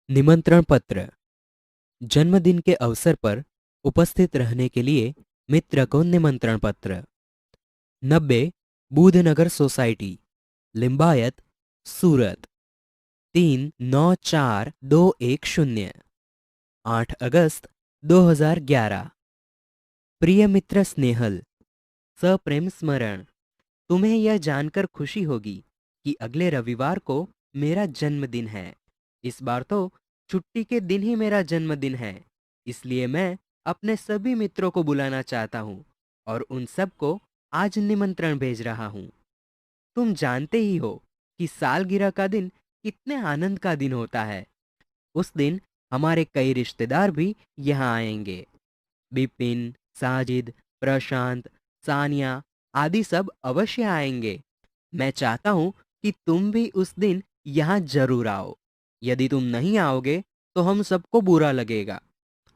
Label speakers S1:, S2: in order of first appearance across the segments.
S1: निमंत्रण पत्र। जन्मदिन के अवसर पर उपस्थित रहने के लिए मित्र को निमंत्रण पत्र। 90 बूधनगर सोसाइटी, लिंबायत, सूरत 394-210। 8 अगस्त 2011। प्रिय मित्र स्नेहल, सप्रेम स्मरण। तुम्हें यह जानकर खुशी होगी कि अगले रविवार को मेरा जन्मदिन है। इस बार तो छुट्टी के दिन ही मेरा जन्मदिन है, इसलिए मैं अपने सभी मित्रों को बुलाना चाहता हूँ और उन सबको आज निमंत्रण भेज रहा हूँ। तुम जानते ही हो कि सालगिरह का दिन कितने आनंद का दिन होता है। उस दिन हमारे कई रिश्तेदार भी यहाँ आएंगे। बिपिन, साजिद, प्रशांत, सानिया आदि सब अवश्य आएंगे। मैं चाहता हूं कि तुम भी उस दिन यहाँ जरूर आओ। यदि तुम नहीं आओगे तो हम सबको बुरा लगेगा।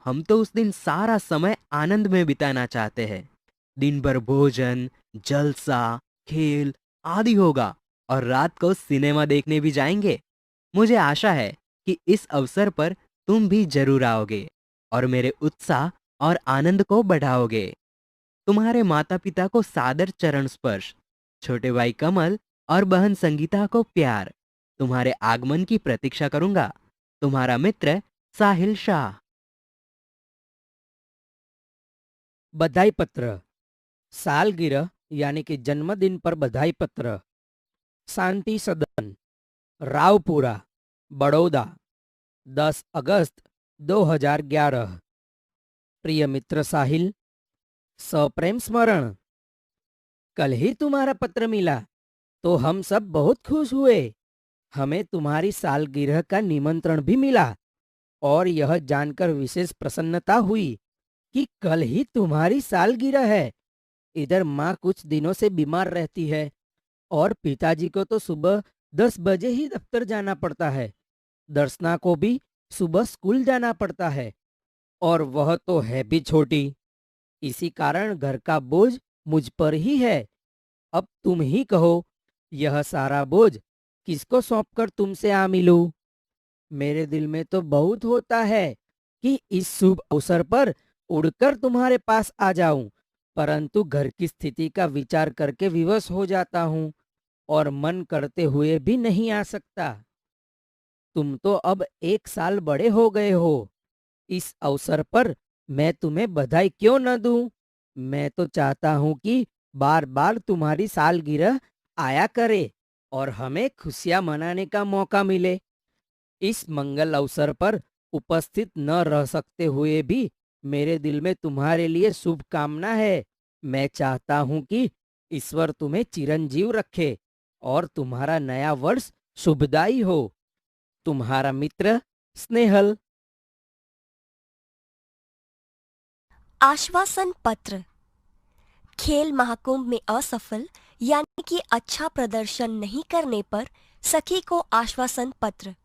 S1: हम तो उस दिन सारा समय आनंद में बिताना चाहते हैं। दिन भर भोजन, जलसा, खेल आदि होगा और रात को सिनेमा देखने भी जाएंगे। मुझे आशा है कि इस अवसर पर तुम भी जरूर आओगे और मेरे उत्साह और आनंद को बढ़ाओगे। तुम्हारे माता पिता को सादर चरण स्पर्श। छोटे भाई कमल और बहन संगीता को प्यार। तुम्हारे आगमन की प्रतीक्षा करूंगा। तुम्हारा मित्र साहिल शाह।
S2: बधाई पत्र। सालगिरह यानी कि जन्मदिन पर बधाई पत्र। शांति सदन, रावपुरा, बड़ौदा, 10 अगस्त 2011। प्रिय मित्र साहिल, सप्रेम स्मरण। कल ही तुम्हारा पत्र मिला तो हम सब बहुत खुश हुए। हमें तुम्हारी सालगिरह का निमंत्रण भी मिला और यह जानकर विशेष प्रसन्नता हुई कि कल ही तुम्हारी सालगिरह है। इधर माँ कुछ दिनों से बीमार रहती है और पिताजी को तो सुबह 10 बजे ही दफ्तर जाना पड़ता है। दर्शना को भी सुबह स्कूल जाना पड़ता है और वह तो है भी छोटी। इसी कारण घर का बोझ मुझ पर ही है। अब तुम ही कहो, यह सारा बोझ किसको सौंपकर तुमसे आ मिलूं? मेरे दिल में तो बहुत होता है कि इस शुभ अवसर पर उड़कर तुम्हारे पास आ जाऊं, परंतु घर की स्थिति का विचार करके विवश हो जाता हूं और मन करते हुए भी नहीं आ सकता। तुम तो अब 1 साल बड़े हो गए हो। इस अवसर पर मैं तुम्हें बधाई क्यों न दूं? मैं तो चाहता हूं कि बार बार तुम्हारी सालगिरह आया करे और हमें खुशियां मनाने का मौका मिले। इस मंगल अवसर पर उपस्थित न रह सकते हुए भी मेरे दिल में तुम्हारे लिए शुभकामना है। मैं चाहता हूं कि ईश्वर तुम्हें चिरंजीव रखे और तुम्हारा नया वर्ष शुभदायी हो। तुम्हारा मित्र स्नेहल।
S3: आश्वासन पत्र। खेल महाकुंभ में असफल यानी कि अच्छा प्रदर्शन नहीं करने पर सखी को आश्वासन पत्र।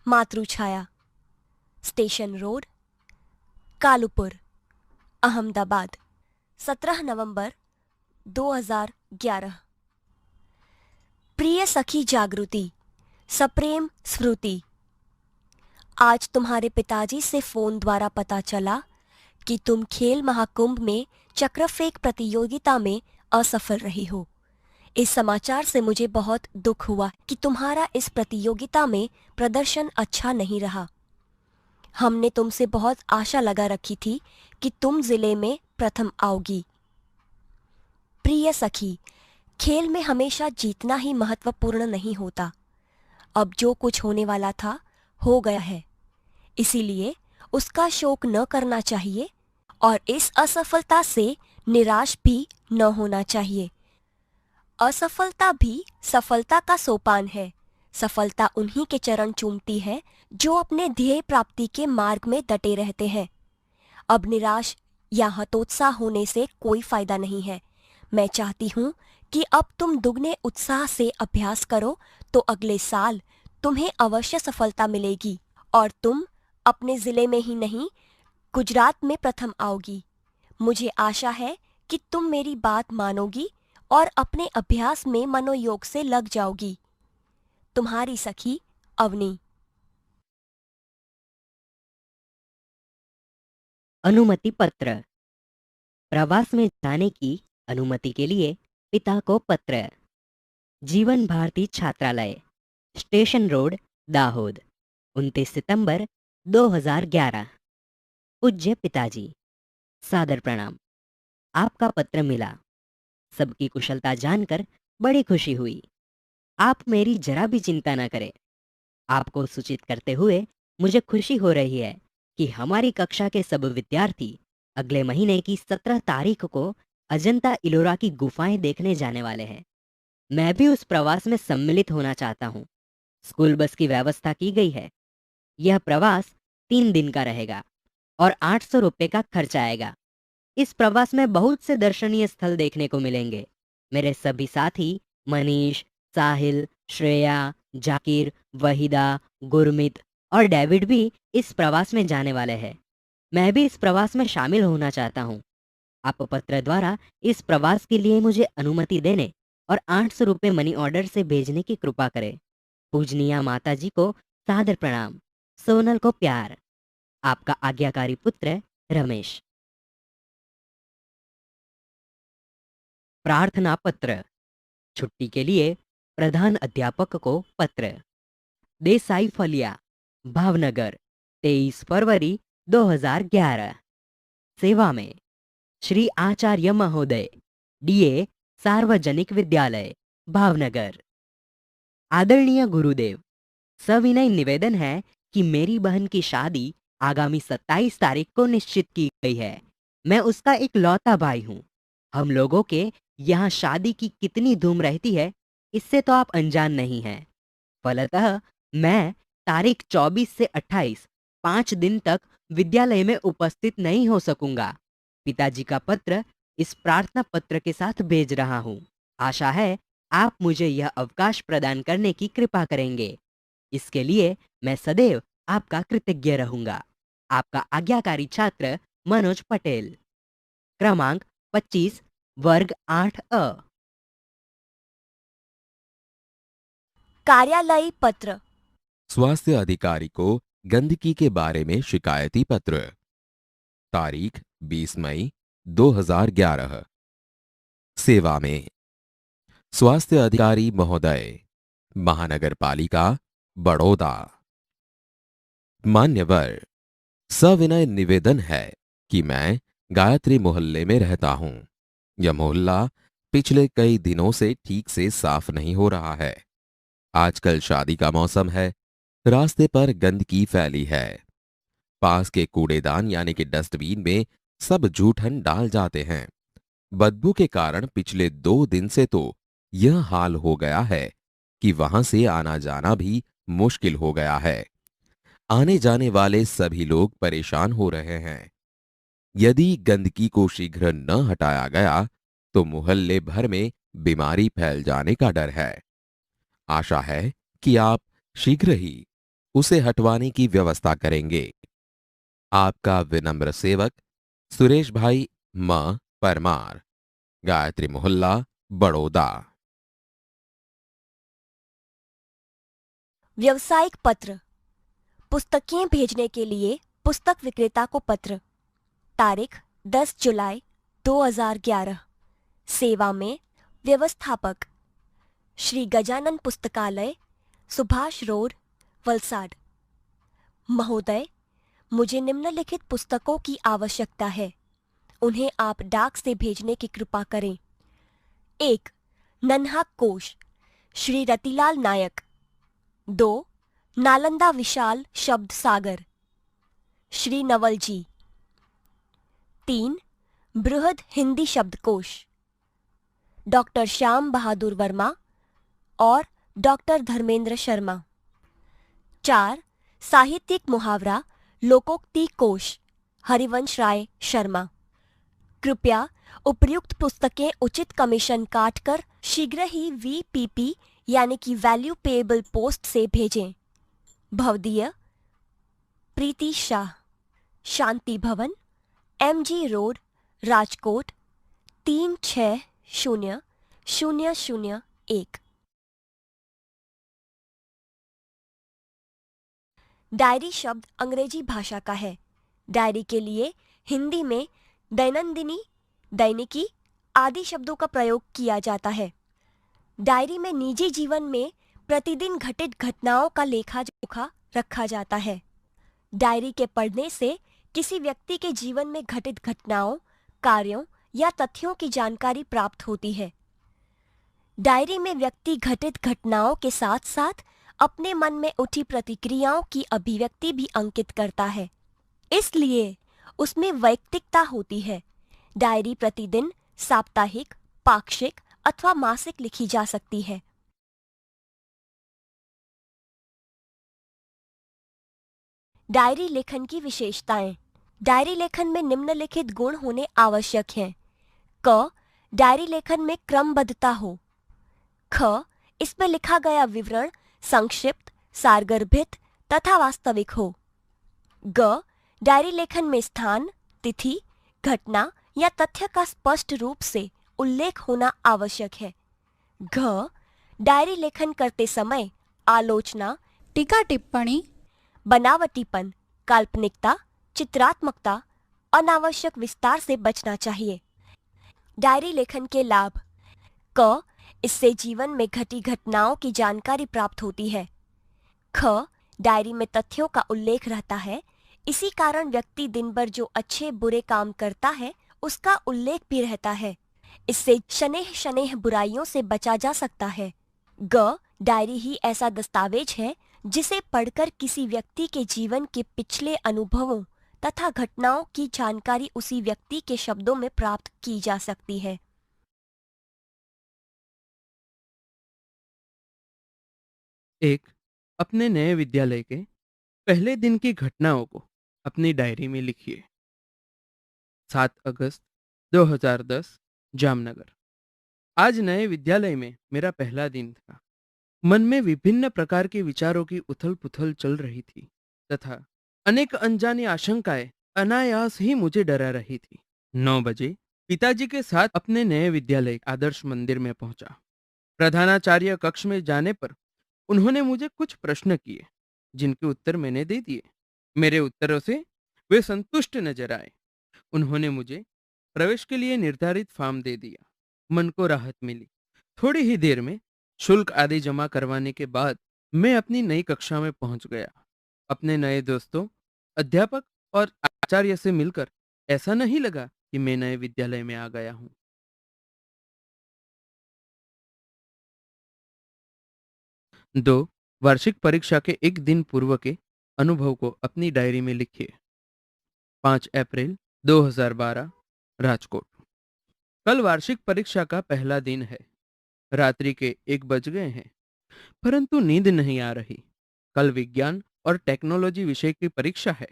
S3: मातृछाया, स्टेशन रोड, कालूपुर, अहमदाबाद, 17 नवंबर 2011। प्रिय सखी जागृति, सप्रेम स्मृति। आज तुम्हारे पिताजी से फोन द्वारा पता चला कि तुम खेल महाकुंभ में चक्र फेंक प्रतियोगिता में असफल रही हो। इस समाचार से मुझे बहुत दुख हुआ कि तुम्हारा इस प्रतियोगिता में प्रदर्शन अच्छा नहीं रहा। हमने तुमसे बहुत आशा लगा रखी थी कि तुम जिले में प्रथम आओगी। प्रिय सखी, खेल में हमेशा जीतना ही महत्वपूर्ण नहीं होता। अब जो कुछ होने वाला था हो गया है, इसीलिए उसका शोक न करना चाहिए और इस असफलता से निराश भी न होना चाहिए। असफलता भी सफलता का सोपान है। सफलता उन्हीं के चरण चूमती है जो अपने ध्येय प्राप्ति के मार्ग में डटे रहते हैं। अब निराश या हतोत्साह होने से कोई फायदा नहीं है। मैं चाहती हूँ कि अब तुम दुगने उत्साह से अभ्यास करो तो अगले साल तुम्हें अवश्य सफलता मिलेगी और तुम अपने जिले में ही नहीं, गुजरात में प्रथम आओगी। मुझे आशा है कि तुम मेरी बात मानोगी और अपने अभ्यास में मनोयोग से लग जाओगी। तुम्हारी सखी अवनी।
S1: अनुमति पत्र। प्रवास में जाने की अनुमति के लिए पिता को पत्र। जीवन भारती छात्रालय, स्टेशन रोड, दाहोद, 29 सितंबर 2011। पूज्य पिताजी, सादर प्रणाम। आपका पत्र मिला। सबकी कुशलता जानकर बड़ी खुशी हुई। आप मेरी जरा भी चिंता न करें। आपको सूचित करते हुए मुझे खुशी हो रही है कि हमारी कक्षा के सब विद्यार्थी अगले महीने की 17 तारीख को अजंता इलोरा की गुफाएं देखने जाने वाले हैं। मैं भी उस प्रवास में सम्मिलित होना चाहता हूँ। स्कूल बस की व्यवस्था की गई है। यह प्रवास 3 दिन का रहेगा और 800 रुपये का खर्च आएगा। इस प्रवास में बहुत से दर्शनीय स्थल देखने को मिलेंगे। मेरे सभी साथी मनीष, साहिल, श्रेया, जाकिर, वहीदा, गुरमीत और डेविड भी इस प्रवास में जाने वाले हैं। मैं भी इस प्रवास में शामिल होना चाहता हूँ। आप पत्र द्वारा इस प्रवास के लिए मुझे अनुमति देने और 800 रुपये मनी ऑर्डर से भेजने की कृपा करें। पूजनीय माता जी को सादर प्रणाम। सोनल को प्यार। आपका आज्ञाकारी पुत्र रमेश। प्रार्थना पत्र। छुट्टी के लिए प्रधान अध्यापक को पत्र। देसाई फलिया, भावनगर, 23 फरवरी 2011। सेवा में श्री आचार्य महोदय, डीए, सार्वजनिक विद्यालय, भावनगर। आदरणीय गुरुदेव, सविनय निवेदन है कि मेरी बहन की शादी आगामी 27 तारीख को निश्चित की गई है। मैं उसका एक लौता भाई हूँ। हम लोगों के यहाँ शादी की कितनी धूम रहती है, इससे तो आप अनजान नहीं हैं। फलतः मैं तारीख 24 से 28, 5 दिन तक विद्यालय में उपस्थित नहीं हो सकूंगा। पिताजी का पत्र इस प्रार्थना पत्र के साथ भेज रहा हूँ। आशा है आप मुझे यह अवकाश प्रदान करने की कृपा करेंगे। इसके लिए मैं सदैव आपका कृतज्ञ रहूंगा। आपका आज्ञाकारी छात्र मनोज पटेल। क्रमांक 25, वर्ग 8A।
S3: कार्यालयी पत्र।
S4: स्वास्थ्य अधिकारी को गंदगी के बारे में शिकायती पत्र। तारीख 20 मई 2011। सेवा में स्वास्थ्य अधिकारी महोदय, महानगर पालिका, बड़ौदा। मान्यवर, सविनय निवेदन है कि मैं गायत्री मोहल्ले में रहता हूं। यह मोहल्ला पिछले कई दिनों से ठीक से साफ नहीं हो रहा है। आजकल शादी का मौसम है। रास्ते पर गंदगी फैली है। पास के कूड़ेदान यानी कि डस्टबिन में सब जूठन डाल जाते हैं। बदबू के कारण पिछले 2 दिन से तो यह हाल हो गया है कि वहां से आना जाना भी मुश्किल हो गया है। आने जाने वाले सभी लोग परेशान हो रहे हैं। यदि गंदगी को शीघ्र न हटाया गया तो मोहल्ले भर में बीमारी फैल जाने का डर है। आशा है कि आप शीघ्र ही उसे हटवाने की व्यवस्था करेंगे। आपका विनम्र सेवक सुरेश भाई म परमार, गायत्री मोहल्ला, बड़ौदा।
S3: व्यावसायिक पत्र। पुस्तकें भेजने के लिए पुस्तक विक्रेता को पत्र। तारीख 10 जुलाई 2011। सेवा में व्यवस्थापक श्री गजानन पुस्तकालय, सुभाष रोड, वलसाड। महोदय, मुझे निम्नलिखित पुस्तकों की आवश्यकता है। उन्हें आप डाक से भेजने की कृपा करें। 1. नन्हा कोश, श्री रतिलाल नायक। 2. नालंदा विशाल शब्द सागर, श्री नवल जी। 3. बृहद हिंदी शब्दकोश, डॉक्टर श्याम बहादुर वर्मा और डॉक्टर धर्मेंद्र शर्मा। 4. साहित्यिक मुहावरा लोकोक्ति कोश, हरिवंश राय शर्मा। कृपया उपर्युक्त पुस्तकें उचित कमीशन काटकर शीघ्र ही VPP यानी कि वैल्यू पेएबल पोस्ट से भेजें। भवदीय प्रीति शाह, शांति भवन, MG रोड, राजकोट, 360001। डायरी शब्द अंग्रेजी भाषा का है। डायरी के लिए हिंदी में दैनंदिनी, दैनिकी आदि शब्दों का प्रयोग किया जाता है। डायरी में निजी जीवन में प्रतिदिन घटित घटनाओं का लेखा जोखा रखा जाता है। डायरी के पढ़ने से किसी व्यक्ति के जीवन में घटित घटनाओं, कार्यों या तथ्यों की जानकारी प्राप्त होती है। डायरी में व्यक्ति घटित घटनाओं के साथ साथ अपने मन में उठी प्रतिक्रियाओं की अभिव्यक्ति भी अंकित करता है, इसलिए उसमें वैयक्तिकता होती है। डायरी प्रतिदिन, साप्ताहिक, पाक्षिक अथवा मासिक लिखी जा सकती है। डायरी लेखन की विशेषताएं। डायरी लेखन में निम्नलिखित गुण होने आवश्यक हैं। क, डायरी लेखन में क्रमबद्धता हो। ख, इसमें लिखा गया विवरण संक्षिप्त, सारगर्भित तथा वास्तविक हो। ग, डायरी लेखन में स्थान, तिथि, घटना या तथ्य का स्पष्ट रूप से उल्लेख होना आवश्यक है। घ, डायरी लेखन करते समय आलोचना,
S5: टीका टिप्पणी,
S3: बनावटीपन, काल्पनिकता, चित्रात्मकता, अनावश्यक विस्तार से बचना चाहिए। डायरी लेखन के लाभ। क, इससे जीवन में घटी घटनाओं की जानकारी प्राप्त होती है। ख, डायरी में तथ्यों का उल्लेख रहता है, इसी कारण व्यक्ति दिन भर जो अच्छे बुरे काम करता है उसका उल्लेख भी रहता है। इससे शनेह शनेह बुराइयों से बचा जा सकता है। ग, डायरी ही ऐसा दस्तावेज है जिसे पढ़कर किसी व्यक्ति के जीवन के पिछले अनुभवों तथा घटनाओं की जानकारी उसी व्यक्ति के शब्दों में प्राप्त की जा सकती है।
S2: एक, अपने नए विद्यालय के पहले दिन की घटनाओं को अपनी डायरी में लिखिए। 7 अगस्त 2010, जामनगर। आज नए विद्यालय में मेरा पहला दिन था। मन में विभिन्न प्रकार के विचारों की उथल-पुथल चल रही थी तथा अनेक अनजानी आशंकाएं अनायास ही मुझे डरा रही थी। 9 बजे पिताजी के साथ अपने नए विद्यालय आदर्श मंदिर में पहुंचा। प्रधानाचार्य कक्ष में जाने पर उन्होंने मुझे कुछ प्रश्न किए, जिनके उत्तर मैंने दे दिए। मेरे उत्तरों से वे संतुष्ट नजर आए। उन्होंने मुझे प्रवेश के लिए निर्धारित फॉर्म दे दिया। मन को राहत मिली। थोड़ी ही देर में शुल्क आदि जमा करवाने के बाद मैं अपनी नई कक्षा में पहुंच गया। अपने नए दोस्तों, अध्यापक और आचार्य से मिलकर ऐसा नहीं लगा कि मैं नए विद्यालय में आ गया हूं। 2, वार्षिक परीक्षा के एक दिन पूर्व के अनुभव को अपनी डायरी में लिखिए। 5 अप्रैल 2012, राजकोट। कल वार्षिक परीक्षा का पहला दिन है। रात्रि के 1 बज गए हैं, परंतु नींद नहीं आ रही। कल विज्ञान और टेक्नोलॉजी विषय की परीक्षा है।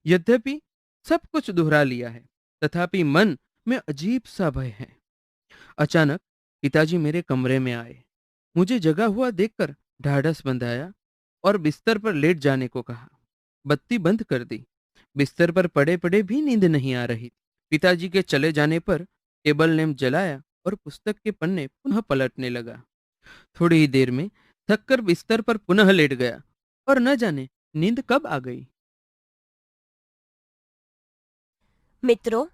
S2: यद्यपि सब कुछ दोहरा लिया है, तथापि मन में अजीब सा भय है। अचानक पिताजी मेरे कमरे में आए। मुझे जगा हुआ देखकर ढाढ़स बंधाया और बिस्तर पर लेट जाने को कहा। बत्ती बंद कर दी। बिस्तर पर पड़े पड़े भी नींद नहीं आ रही। पिताजी के चले जाने पर टेबल लैंप जलाया और पुस्तक के पन्ने पुनः पलटने लगा। थोड़ी ही देर में थककर बिस्तर पर पुनः लेट गया और न जाने नींद कब आ गई।
S3: मित्रों,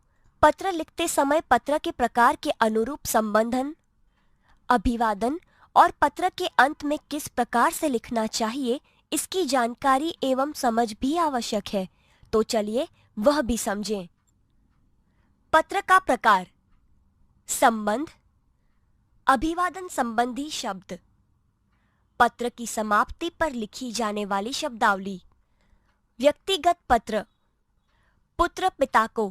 S3: पत्र लिखते समय पत्र के प्रकार के अनुरूप संबंधन, अभिवादन और पत्र के अंत में किस प्रकार से लिखना चाहिए, इसकी जानकारी एवं समझ भी आवश्यक है। तो चलिए वह भी समझें। पत्र का प्रकार। संबंध, अभिवादन संबंधी शब्द, पत्र की समाप्ति पर लिखी जाने वाली शब्दावली। व्यक्तिगत पत्र। पुत्र पिता को,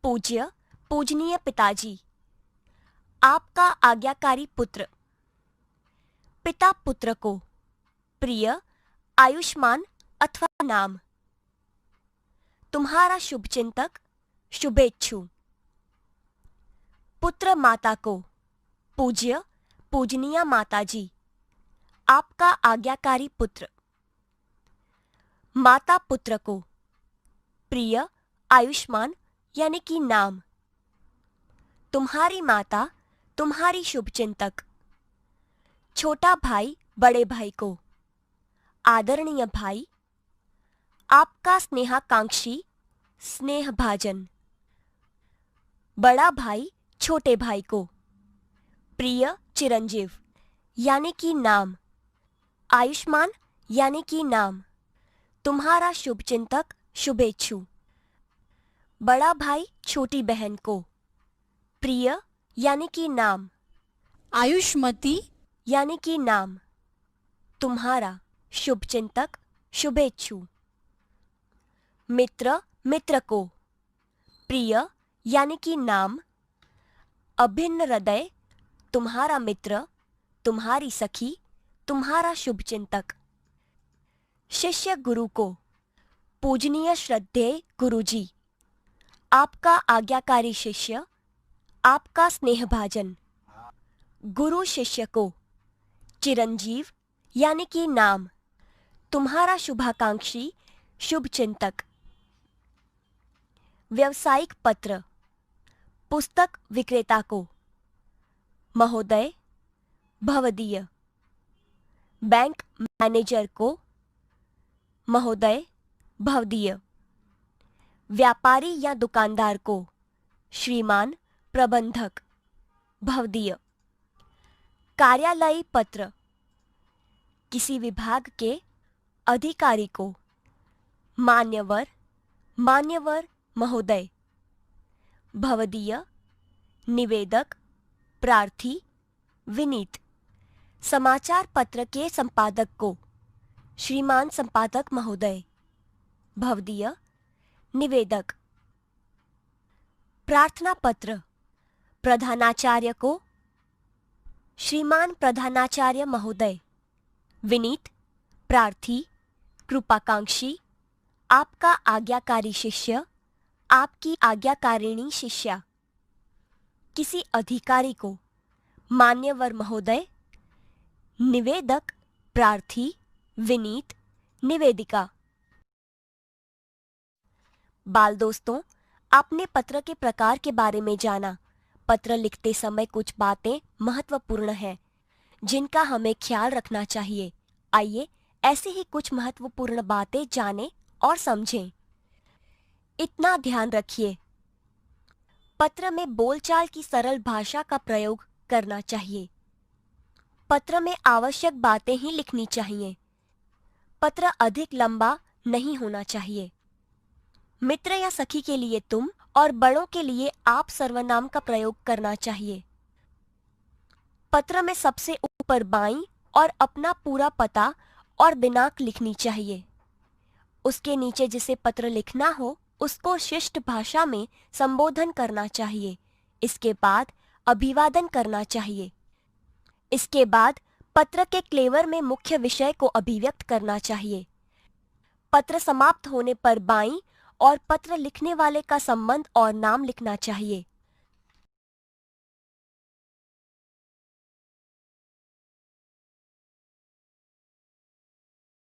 S3: पूज्य पूजनीय पिताजी। आपका आज्ञाकारी पुत्र। पिता पुत्र को, प्रिय, आयुष्मान अथवा नाम। तुम्हारा शुभचिंतक, शुभेच्छु। पुत्र माता को, पूज्य पूजनीय माताजी। आपका आज्ञाकारी पुत्र। माता पुत्र को, प्रिय, आयुष्मान यानी कि नाम। तुम्हारी माता, तुम्हारी शुभचिंतक। छोटा भाई बड़े भाई को, आदरणीय भाई। आपका स्नेहाकांक्षी, स्नेहभाजन। बड़ा भाई छोटे भाई को। प्रिय चिरंजीव यानी कि नाम। आयुष्मान यानी कि नाम। तुम्हारा शुभचिंतक शुभेच्छु। बड़ा भाई छोटी बहन को। प्रिय यानी कि नाम।
S5: आयुष्मती
S3: यानी कि नाम। तुम्हारा शुभचिंतक शुभेच्छु। मित्र मित्र को। प्रिय यानी कि नाम। अभिन्न हृदय तुम्हारा मित्र, तुम्हारी सखी, तुम्हारा शुभचिंतक। शिष्य गुरु को। पूजनीय श्रद्धेय गुरुजी, आपका आज्ञाकारी शिष्य, आपका स्नेहभाजन। गुरु शिष्य को। चिरंजीव यानी कि नाम। तुम्हारा शुभाकांक्षी, शुभचिंतक। व्यावसायिक पत्र। पुस्तक विक्रेता को। महोदय, भवदीय। बैंक मैनेजर को। महोदय, भवदीय। व्यापारी या दुकानदार को। श्रीमान, प्रबंधक, भवदीय। कार्यालयी पत्र। किसी विभाग के अधिकारी को। मान्यवर, मान्यवर महोदय। भवदीय। निवेदक, प्रार्थी, विनीत। समाचार पत्र के संपादक को। श्रीमान संपादक महोदय। भवदीय। निवेदक। प्रार्थना पत्र। प्रधानाचार्य को। श्रीमान प्रधानाचार्य महोदय। विनीत, प्रार्थी, कृपाकांक्षी, आपका आज्ञाकारी शिष्य, आपकी आज्ञाकारिणी शिष्या। किसी अधिकारी को। मान्यवर महोदय। निवेदक, प्रार्थी, विनीत, निवेदिका। बाल दोस्तों, आपने पत्र के प्रकार के बारे में जाना। पत्र लिखते समय कुछ बातें महत्वपूर्ण हैं जिनका हमें ख्याल रखना चाहिए। आइए ऐसे ही कुछ महत्वपूर्ण बातें जानें और समझें। इतना ध्यान रखिए, पत्र में बोलचाल की सरल भाषा का प्रयोग करना चाहिए। पत्र में आवश्यक बातें ही लिखनी चाहिए। पत्र अधिक लंबा नहीं होना चाहिए। मित्र या सखी के लिए तुम और बड़ों के लिए आप सर्वनाम का प्रयोग करना चाहिए। पत्र में सबसे ऊपर बाईं और अपना पूरा पता और दिनांक लिखनी चाहिए। उसके नीचे जिसे पत्र लिखना हो उसको शिष्ट भाषा में संबोधन करना चाहिए। इसके बाद अभिवादन करना चाहिए। इसके बाद पत्र के क्लेवर में मुख्य विषय को अभिव्यक्त करना चाहिए। पत्र समाप्त होने पर बाईं और पत्र लिखने वाले का संबंध और नाम लिखना चाहिए।